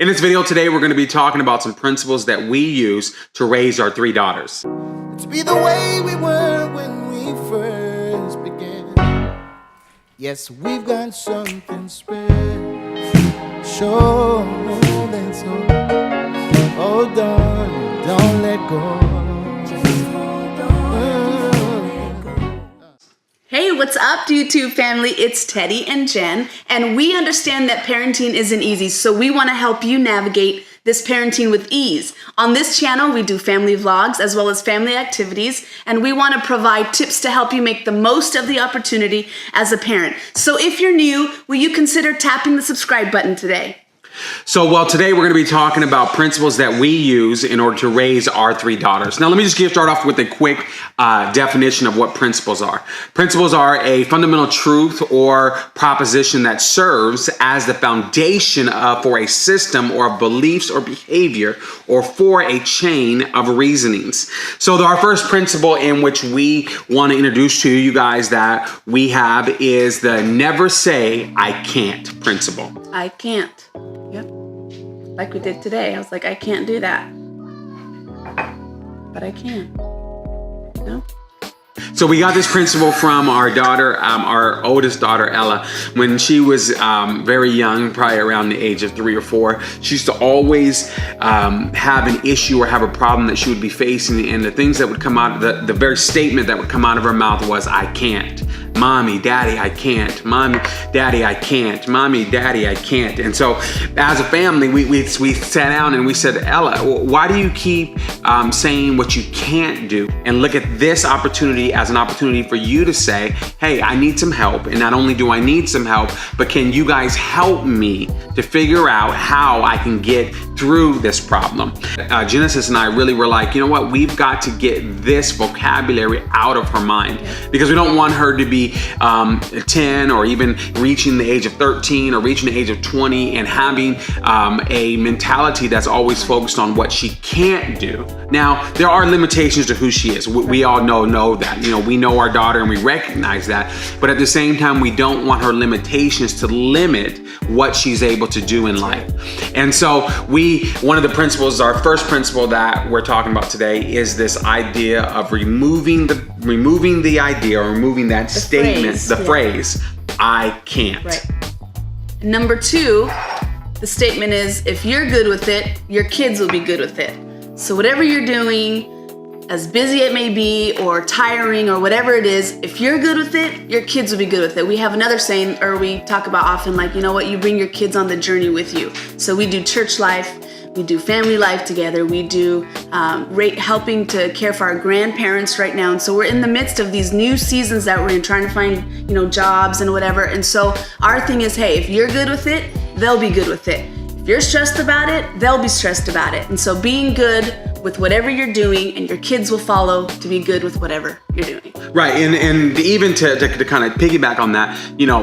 In this video today, we're going to be talking about some principles that we use to raise our 3 daughters. Let's be the way we were when we first began. Yes, we've got something special. Let's hold on, don't let go. Hey, what's up, YouTube family? It's Teddy and Jen, and we understand that parenting isn't easy, so we want to help you navigate this parenting with ease. On this channel, we do family vlogs as well as family activities, and we want to provide tips to help you make the most of the opportunity as a parent. So if you're new, will you consider tapping the subscribe button today? So, today we're going to be talking about principles that we use in order to raise our 3 daughters. Now, let me just start off with a quick definition of what principles are. Principles are a fundamental truth or proposition that serves as the foundation for a system or of beliefs or behavior or for a chain of reasonings. So, our first principle in which we want to introduce to you guys that we have is the never say I can't principle. I can't. Yep. Like we did today. I was like, I can't do that. But I can. No? So we got this principle from our daughter, our oldest daughter, Ellah. When she was very young, probably around the age of 3 or 4, she used to always have an issue or have a problem that she would be facing. And the things that would come out, the very statement that would come out of her mouth was, I can't. Mommy, Daddy, I can't. Mommy, Daddy, I can't. Mommy, Daddy, I can't. And so as a family, we sat down and we said, Ellah, why do you keep saying what you can't do? And look at this opportunity as an opportunity for you to say, hey, I need some help. And not only do I need some help, but can you guys help me to figure out how I can get through this problem? Genesis and I really were like, you know what? We've got to get this vocabulary out of her mind because we don't want her to be 10 or even reaching the age of 13 or reaching the age of 20 and having a mentality that's always focused on what she can't do. Now, there are limitations to who she is. We all know that. You know, we know our daughter and we recognize that. But at the same time, we don't want her limitations to limit what she's able to do in life. And so one of the principles, our first principle that we're talking about today is this idea of removing the idea or removing that statement, the phrase, I can't. Right. Number 2, the statement is, if you're good with it, your kids will be good with it. So whatever you're doing, as busy it may be or tiring or whatever it is, if you're good with it, your kids will be good with it. We have another saying, or we talk about often, like, you know what, you bring your kids on the journey with you. So we do church life, we do family life together, we do helping to care for our grandparents right now. And so we're in the midst of these new seasons that we're in, trying to find, jobs and whatever. And so our thing is, hey, if you're good with it, they'll be good with it. If you're stressed about it, they'll be stressed about it. And so being good with whatever you're doing, and your kids will follow to be good with whatever you're doing. Right, and even to kind of piggyback on that,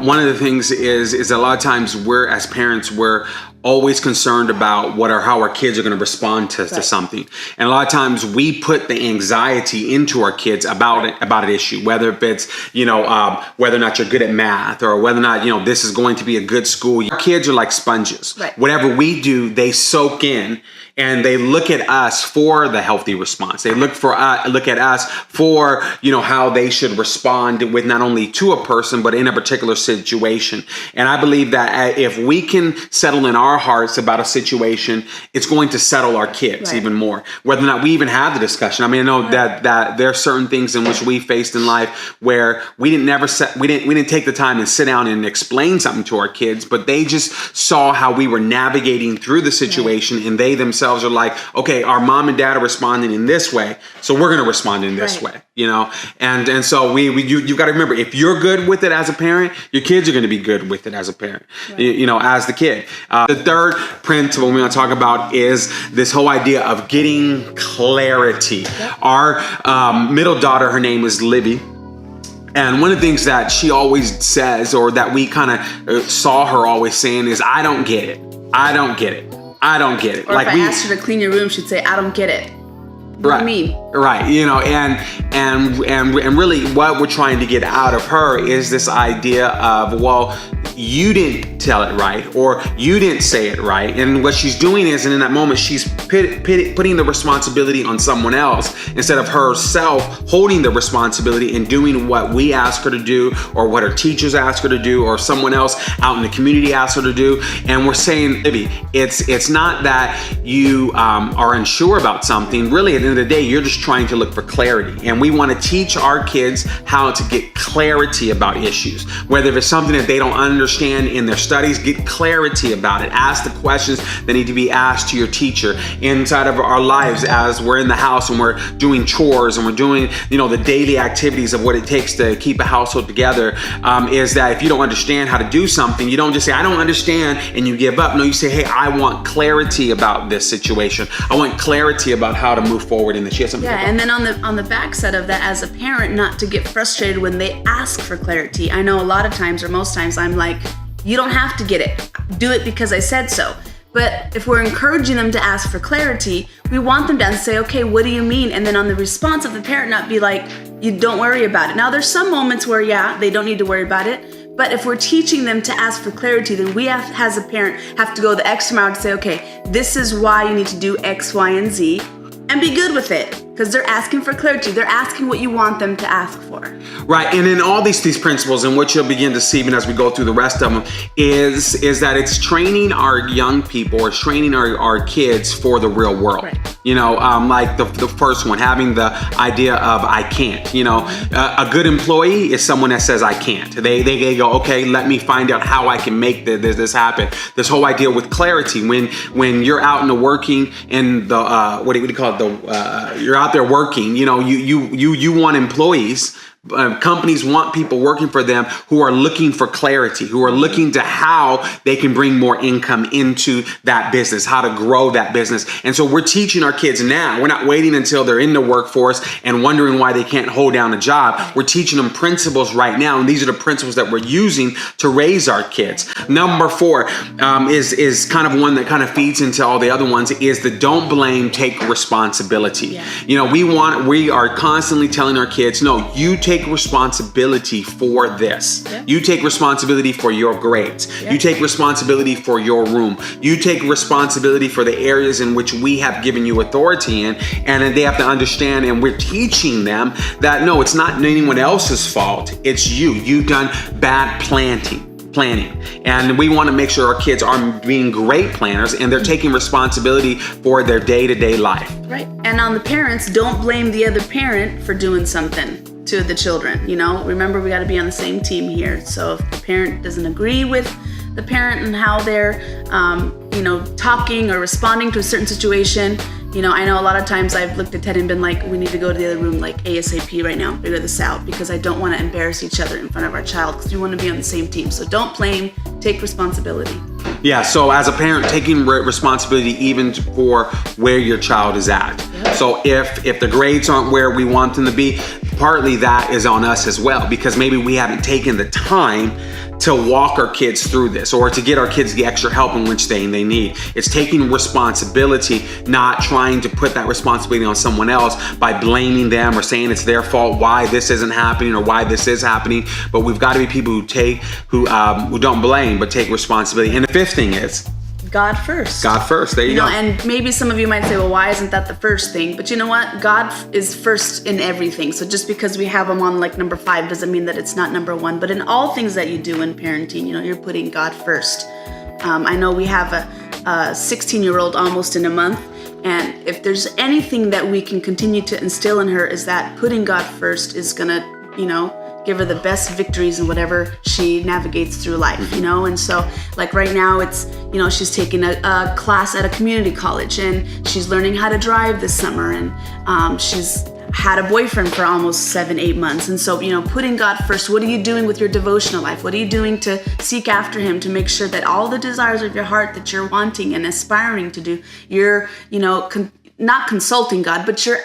one of the things is a lot of times as parents, we're always concerned about how our kids are going to respond to something. And a lot of times we put the anxiety into our kids about an issue, whether it's, whether or not you're good at math or whether or not, this is going to be a good school. Our kids are like sponges. Right. Whatever we do, they soak in. And they look at us for the healthy response. They look at us for, how they should respond with not only to a person, but in a particular situation. And I believe that if we can settle in our hearts about a situation, it's going to settle our kids even more. Whether or not we even have the discussion. I mean, I know that there are certain things in which we faced in life where we didn't take the time and sit down and explain something to our kids, but they just saw how we were navigating through the situation, and they themselves are like, okay, our mom and dad are responding in this way, so we're going to respond in this way, and so you've got to remember, if you're good with it as a parent, your kids are going to be good with it as a parent, as the kid. The third principle we want to talk about is this whole idea of getting clarity. Our middle daughter, her name is Livee. And one of the things that she always says, or that we kind of saw her always saying, is, I don't get it. I don't get it. I don't get it. Or if I asked her to clean your room, she'd say, I don't get it. What do you mean? Right. And really what we're trying to get out of her is this idea of, well, you didn't tell it right, or you didn't say it right. And what she's doing is, and in that moment, she's putting the responsibility on someone else instead of herself holding the responsibility and doing what we ask her to do, or what her teachers ask her to do, or someone else out in the community asks her to do. And we're saying, Livee, it's not that you are unsure about something. Really, at the end of the day, you're just trying to look for clarity. And we want to teach our kids how to get clarity about issues. Whether it's something that they don't understand in their studies, get clarity about it. Ask the questions that need to be asked to your teacher. Inside of our lives, as we're in the house and we're doing chores and we're doing, the daily activities of what it takes to keep a household together, is that if you don't understand how to do something, you don't just say, I don't understand, and you give up. No, you say, hey, I want clarity about this situation. I want clarity about how to move forward in this. And then on the backside of that, as a parent, not to get frustrated when they ask for clarity. I know a lot of times, or most times, I'm like, you don't have to get it. Do it because I said so. But if we're encouraging them to ask for clarity, we want them to say, okay, what do you mean? And then on the response of the parent, not be like, you don't worry about it. Now, there's some moments where, they don't need to worry about it. But if we're teaching them to ask for clarity, then we have, as a parent, have to go the extra mile to say, okay, this is why you need to do X, Y, and Z, and be good with it. Because they're asking for clarity. They're asking what you want them to ask for. Right, and in all these principles, and what you'll begin to see even as we go through the rest of them, is that it's training our young people, or it's training our kids for the real world. Right. Like the first one, having the idea of I can't. A good employee is someone that says I can't. They go, okay, let me find out how I can make this happen. This whole idea with clarity, when you're out in the working and the what do you call it? You're out there working. You want employees. Companies want people working for them who are looking for clarity, who are looking to how they can bring more income into that business, how to grow that business. And so we're teaching our kids now. We're not waiting until they're in the workforce and wondering why they can't hold down a job. We're teaching them principles right now. And these are the principles that we're using to raise our kids. Number 4 is kind of one that kind of feeds into all the other ones, is the don't blame, take responsibility. Yeah. We are constantly telling our kids, no, you take responsibility for this. Yep. You take responsibility for your grades. Yep. You take responsibility for your room. You take responsibility for the areas in which we have given you authority in. And then they have to understand, and we're teaching them that no, it's not anyone else's fault. It's you. You've done bad planning. And we want to make sure our kids are being great planners and they're taking responsibility for their day-to-day life. Right. And on the parents, don't blame the other parent for doing something to the children. Remember, we got to be on the same team here. So if the parent doesn't agree with the parent and how they're talking or responding to a certain situation, I know a lot of times I've looked at Ted and been like, we need to go to the other room like ASAP right now, figure this out, because I don't want to embarrass each other in front of our child, because we want to be on the same team. So don't blame, take responsibility. Yeah, so as a parent, taking responsibility even for where your child is at. Yep. So if the grades aren't where we want them to be, partly that is on us as well, because maybe we haven't taken the time to walk our kids through this, or to get our kids the extra help in which they need. It's taking responsibility, not trying to put that responsibility on someone else by blaming them or saying it's their fault why this isn't happening or why this is happening. But we've got to be people who don't blame but take responsibility. And the 5th thing is God first. God first. There you go. And maybe some of you might say, well, why isn't that the first thing? But you know what? God is first in everything. So just because we have him on like number 5 doesn't mean that it's not number 1. But in all things that you do in parenting, you're putting God first. I know we have a 16-year-old almost in a month. And if there's anything that we can continue to instill in her, is that putting God first is going to, give her the best victories in whatever she navigates through life, and so like right now it's, she's taking a class at a community college, and she's learning how to drive this summer, and she's had a boyfriend for almost 7-8 months. And so, putting God first. What are you doing with your devotional life? What are you doing to seek after him, to make sure that all the desires of your heart that you're wanting and aspiring to do, you're, not consulting God, but you're,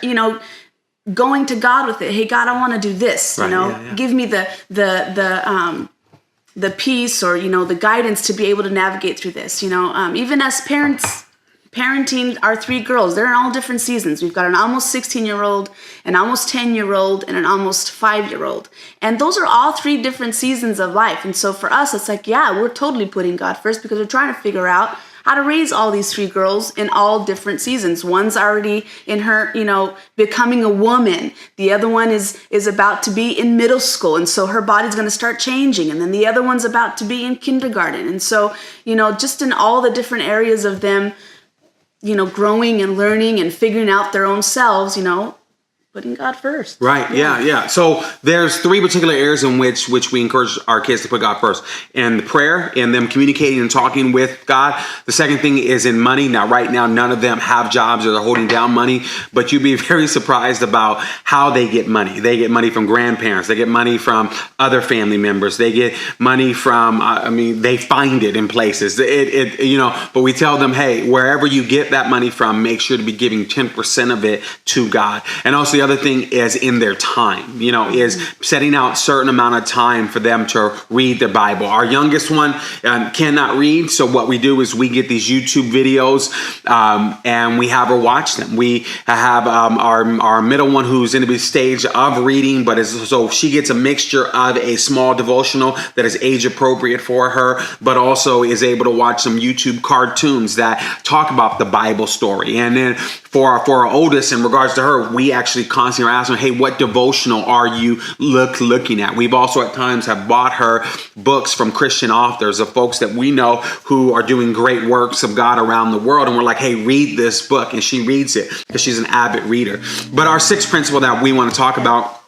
going to God with it. Hey, God, I want to do this. Right, Give me the peace or the guidance to be able to navigate through this. Even as parents parenting our 3 girls. They're in all different seasons. We've got an almost 16-year-old, an almost 10-year-old, and an almost 5-year-old. And those are all 3 different seasons of life. And so for us, it's like, yeah, we're totally putting God first because we're trying to figure out how to raise all these 3 girls in all different seasons. One's already in her, becoming a woman. The other one is about to be in middle school. And so her body's going to start changing. And then the other one's about to be in kindergarten. And so, just in all the different areas of them, growing and learning and figuring out their own selves, putting God first. Right. Yeah. So there's 3 particular areas in which we encourage our kids to put God first. And the prayer and them communicating and talking with God. The second thing is in money. Now, right now, none of them have jobs or they're holding down money, but you'd be very surprised about how they get money. They get money from grandparents. They get money from other family members. They get money from, they find it in places. But we tell them, hey, wherever you get that money from, make sure to be giving 10% of it to God. And also the other thing is in their time, is setting out certain amount of time for them to read their Bible. Our youngest one cannot read. So what we do is we get these YouTube videos and we have her watch them. We have our middle one who's in the stage of reading, but so she gets a mixture of a small devotional that is age appropriate for her, but also is able to watch some YouTube cartoons that talk about the Bible story. And then for our oldest, in regards to her, we actually constantly are asking her, hey, what devotional are you looking at? We've also at times have bought her books from Christian authors of folks that we know who are doing great works of God around the world. And we're like, hey, read this book. And she reads it because she's an avid reader. But our 6th principle that we want to talk about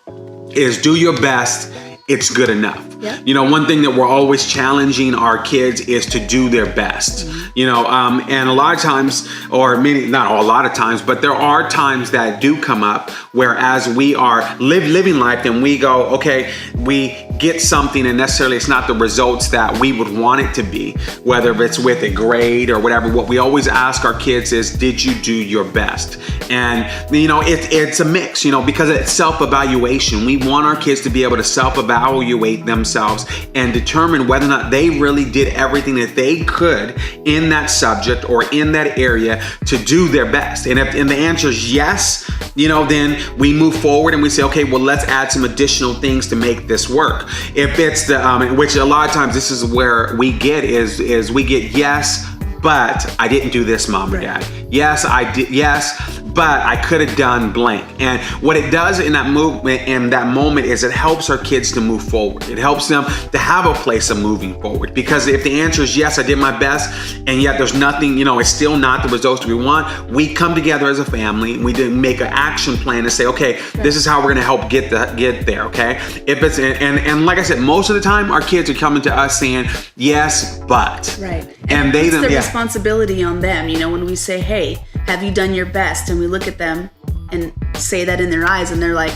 is do your best. It's good enough. Yeah. One thing that we're always challenging our kids is to do their best. And a lot of times, or maybe not a lot of times, but there are times that do come up where as we are living life and we go, okay, we get something and necessarily it's not the results that we would want it to be, whether it's with a grade or whatever. What we always ask our kids is, did you do your best? And, it's a mix, because it's self-evaluation. We want our kids to be able to self-evaluate themselves and determine whether or not they really did everything that they could in that subject or in that area to do their best. And if the answer is yes, then we move forward and we say, okay, well, let's add some additional things to make this work. If it's which a lot of times this is where we get is we get yes, but I didn't do this, Mom or Dad. Yes, I did. Yes, but I could have done blank. And what it does in that moment is it helps our kids to move forward. It helps them to have a place of moving forward. Because if the answer is yes, I did my best, and yet there's nothing, it's still not the results we want, we come together as a family and we make an action plan to say, okay, this is how we're going to help get there. Okay. If it's and like I said, most of the time our kids are coming to us saying yes, but and they the responsibility on them. When we say, hey, have you done your best? And we look at them and say that in their eyes and they're like,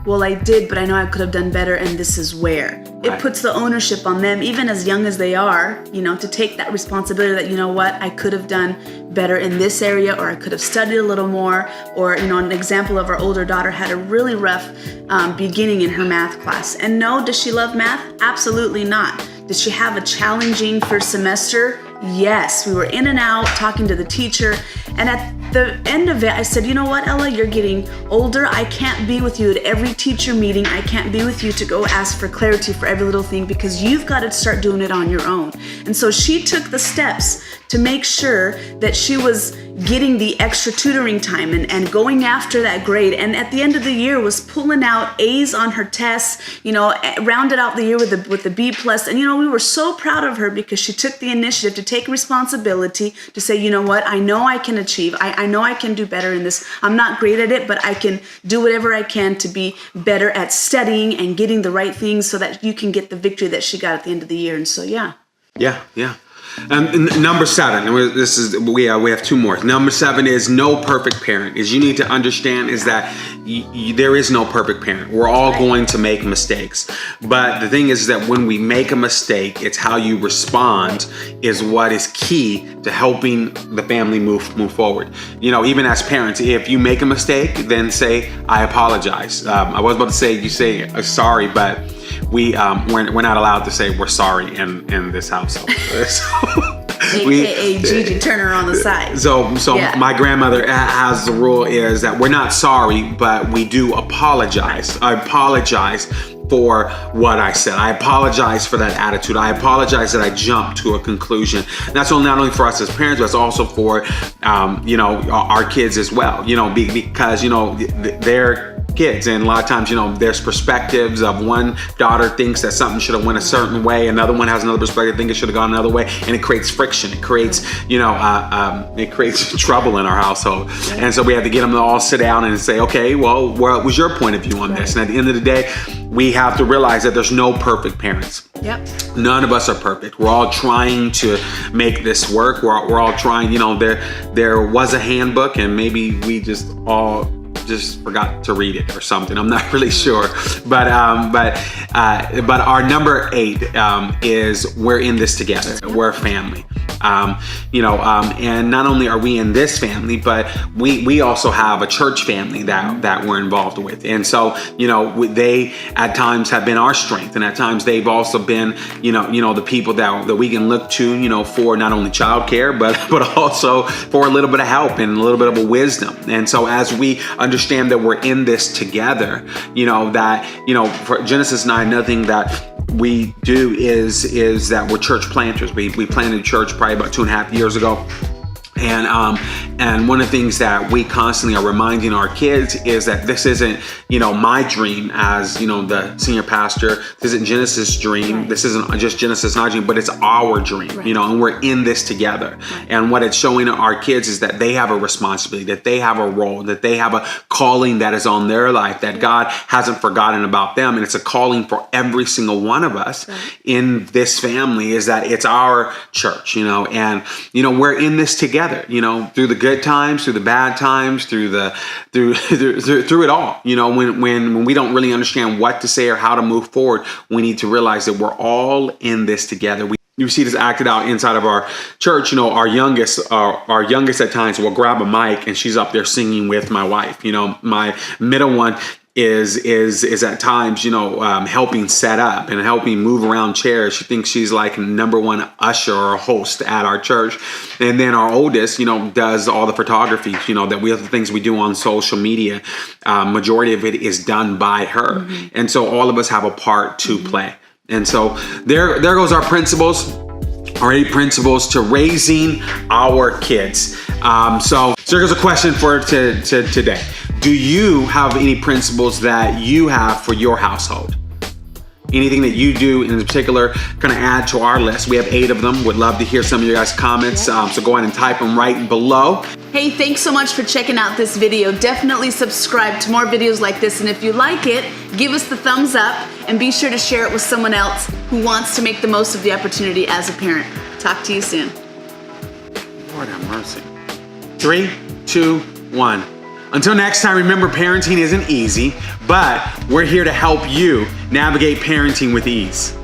well, I did, but I know I could have done better, and this is where. It puts the ownership on them, even as young as they are, to take that responsibility that, I could have done better in this area, or I could have studied a little more, or, an example of our older daughter had a really rough beginning in her math class. And no, does she love math? Absolutely not. Did she have a challenging first semester? Yes, we were in and out talking to the teacher. And at the end of it, I said, you know what, Ellah, you're getting older. I can't be with you at every teacher meeting. I can't be with you to go ask for clarity for every little thing because you've got to start doing it on your own. And so she took the steps to make sure that she was getting the extra tutoring time and going after that grade. And at the end of the year was pulling out A's on her tests, rounded out the year with the B+. And, we were so proud of her because she took the initiative to take responsibility to say, you know what, I know I can achieve. I know I can do better in this. I'm not great at it, but I can do whatever I can to be better at studying and getting the right things so that you can get the victory that she got at the end of the year. And so, yeah. Number 7, we have 2 more. Number 7 is no perfect parent. Is you need to understand is that there is no perfect parent. We're all going to make mistakes. But the thing is that when we make a mistake, it's how you respond is what is key to helping the family move forward. Even as parents, if you make a mistake, then say, I apologize. I was about to say, you say sorry, but we're not allowed to say we're sorry in this household. AKA Gigi Turner on the side. So Yeah. my grandmother has the rule is that we're not sorry, but we do apologize. I apologize for what I said. I apologize for that attitude. I apologize that I jumped to a conclusion. And that's not only for us as parents, but it's also for, our kids as well, because, they're kids, and a lot of times, there's perspectives of one daughter thinks that something should have went a certain way, another one has another perspective, think it should have gone another way, and it creates friction. It creates, it creates trouble in our household. And so we have to get them to all sit down and say, okay, well, what was your point of view on this? And at the end of the day, we have to realize that there's no perfect parents. Yep. None of us are perfect. We're all trying to make this work. We're all trying, there was a handbook, and maybe we just forgot to read it or something. I'm not really sure, but our number 8 is we're in this together. We're a family. And not only are we in this family, but we also have a church family that we're involved with. And so, they at times have been our strength, and at times they've also been, the people that we can look to, for not only childcare, but also for a little bit of help and a little bit of a wisdom. And so as we understand that we're in this together, for Genesis 9, nothing that we do is that we're church planters. We planted a church probably about 2.5 years ago. And one of the things that we constantly are reminding our kids is that this isn't, my dream as, the senior pastor. This isn't Genesis' dream. Right. This isn't just Genesis' not dream, but it's our dream, right. And we're in this together. Right. And what it's showing our kids is that they have a responsibility, that they have a role, that they have a calling that is on their life, that God hasn't forgotten about them. And it's a calling for every single one of us in this family, is that it's our church, and, we're in this together. Through the good times, through the bad times, through it all. When we don't really understand what to say or how to move forward, we need to realize that we're all in this together. You see this acted out inside of our church. Our youngest at times will grab a mic and she's up there singing with my wife. My middle one is at times, helping set up and helping move around chairs. She thinks she's like number one usher or host at our church. And then our oldest, does all the photography, that we have the things we do on social media. Majority of it is done by her. Mm-hmm. And so all of us have a part to play. And so there goes our principles. Our 8 principles to raising our kids. So here's a question for today. Do you have any principles that you have for your household? Anything that you do in particular kind of add to our list? We have 8 of them. Would love to hear some of your guys' comments. So go ahead and type them right below. Hey, thanks so much for checking out this video. Definitely subscribe to more videos like this. And if you like it, give us the thumbs up and be sure to share it with someone else who wants to make the most of the opportunity as a parent. Talk to you soon. Lord have mercy. 3, 2, 1. Until next time, remember, parenting isn't easy, but we're here to help you navigate parenting with ease.